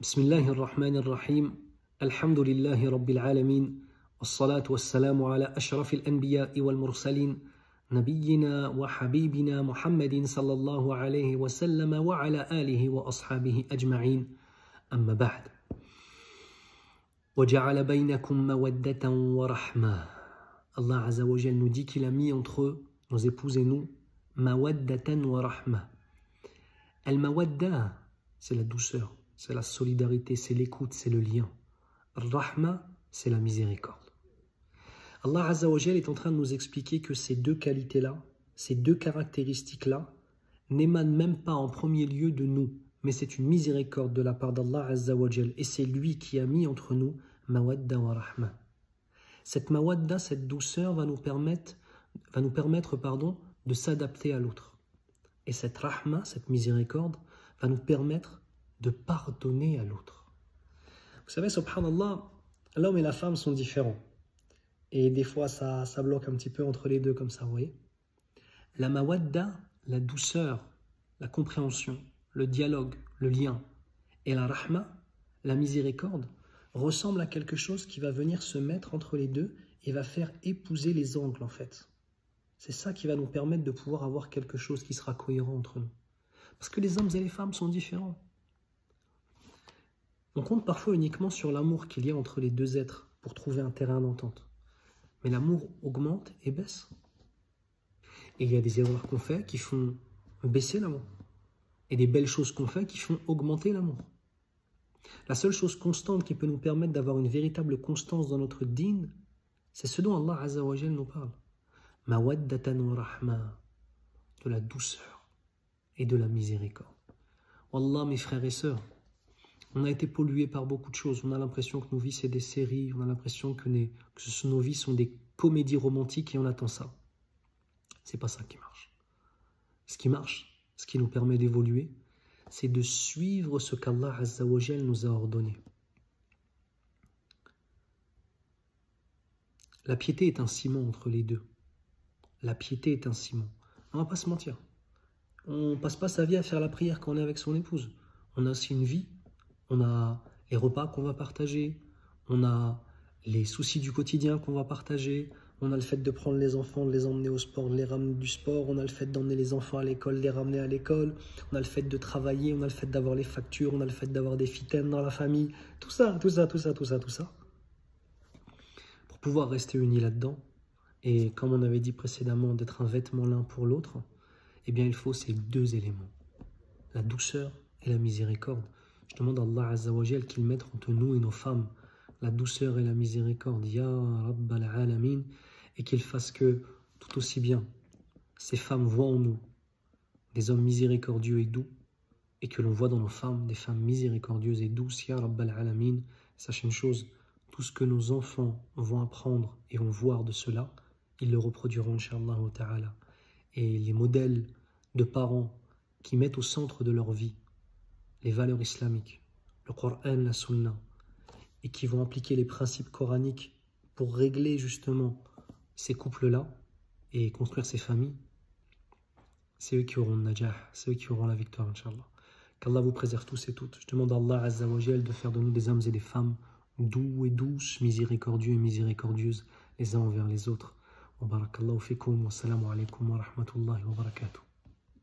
بسم الله الرحمن الرحيم الحمد لله رب العالمين والصلاة والسلام على أشرف الأنبياء والمرسلين نبينا وحبيبنا محمد صلى الله عليه وسلم وعلى آله وأصحابه أجمعين أما بعد وجعل بينكم مودة ورحمة. Allah Azza wa Jal nous dit qu'il a mis entre nos épouses et nous mawaddatan wa rahma. Al-mawadda, c'est la douceur, c'est la solidarité, c'est l'écoute, c'est le lien. Rahma, c'est la miséricorde. Allah Azza wa Jal est en train de nous expliquer que ces deux qualités-là, ces deux caractéristiques-là, n'émanent même pas en premier lieu de nous, mais c'est une miséricorde de la part d'Allah Azza wa Jal, et c'est lui qui a mis entre nous mawadda wa rahma. Cette mawadda, cette douceur va nous permettre de s'adapter à l'autre. Et cette rahma, cette miséricorde, va nous permettre de pardonner à l'autre. Vous savez, subhanallah, l'homme et la femme sont différents. Et des fois, ça bloque un petit peu entre les deux, comme ça, vous voyez. La mawadda, la douceur, la compréhension, le dialogue, le lien, et la rahma, la miséricorde, ressemble à quelque chose qui va venir se mettre entre les deux et va faire épouser les angles, en fait. C'est ça qui va nous permettre de pouvoir avoir quelque chose qui sera cohérent entre nous. Parce que les hommes et les femmes sont différents. On compte parfois uniquement sur l'amour qu'il y a entre les deux êtres pour trouver un terrain d'entente. Mais l'amour augmente et baisse. Et il y a des erreurs qu'on fait qui font baisser l'amour. Et des belles choses qu'on fait qui font augmenter l'amour. La seule chose constante qui peut nous permettre d'avoir une véritable constance dans notre dîn, c'est ce dont Allah Azza wa Jal nous parle. Mawaddatan wa rahma, de la douceur et de la miséricorde. Wallah, mes frères et sœurs, on a été pollués par beaucoup de choses. On a l'impression que nos vies, c'est des séries. On a l'impression que nos vies sont des comédies romantiques et on attend ça. C'est pas ça qui marche. Ce qui marche, ce qui nous permet d'évoluer, c'est de suivre ce qu'Allah Azza wa Jal nous a ordonné. La piété est un ciment entre les deux. La piété est un ciment. On ne va pas se mentir. On ne passe pas sa vie à faire la prière quand on est avec son épouse. On a aussi une vie. On a les repas qu'on va partager. On a les soucis du quotidien qu'on va partager. On a le fait de prendre les enfants, de les emmener au sport, de les ramener du sport. On a le fait d'emmener les enfants à l'école, de les ramener à l'école. On a le fait de travailler. On a le fait d'avoir les factures. On a le fait d'avoir des fitaines dans la famille. Tout ça. Pour pouvoir rester unis là-dedans, et comme on avait dit précédemment, d'être un vêtement l'un pour l'autre, eh bien il faut ces deux éléments, la douceur et la miséricorde. Je demande à Allah Azza wa Jal qu'il mette entre nous et nos femmes la douceur et la miséricorde, Ya Rabbal Alamin, et qu'il fasse que, tout aussi bien, ces femmes voient en nous des hommes miséricordieux et doux, et que l'on voit dans nos femmes des femmes miséricordieuses et douces, Ya Rabbal Alamin. Sachez une chose, tout ce que nos enfants vont apprendre et vont voir de cela, ils le reproduiront, Inch'Allah ta'ala. Et les modèles de parents qui mettent au centre de leur vie les valeurs islamiques, le Coran, la Sunna, et qui vont appliquer les principes coraniques pour régler justement ces couples-là et construire ces familles, c'est eux qui auront le najah, c'est eux qui auront la victoire, Inch'Allah. Qu'Allah vous préserve tous et toutes. Je demande à Allah Azza wa Jal de faire de nous des hommes et des femmes doux et douces, miséricordieux et miséricordieuses les uns envers les autres. Wa barakallahu fikum wa salamu alaykum wa rahmatullahi wa barakatuh.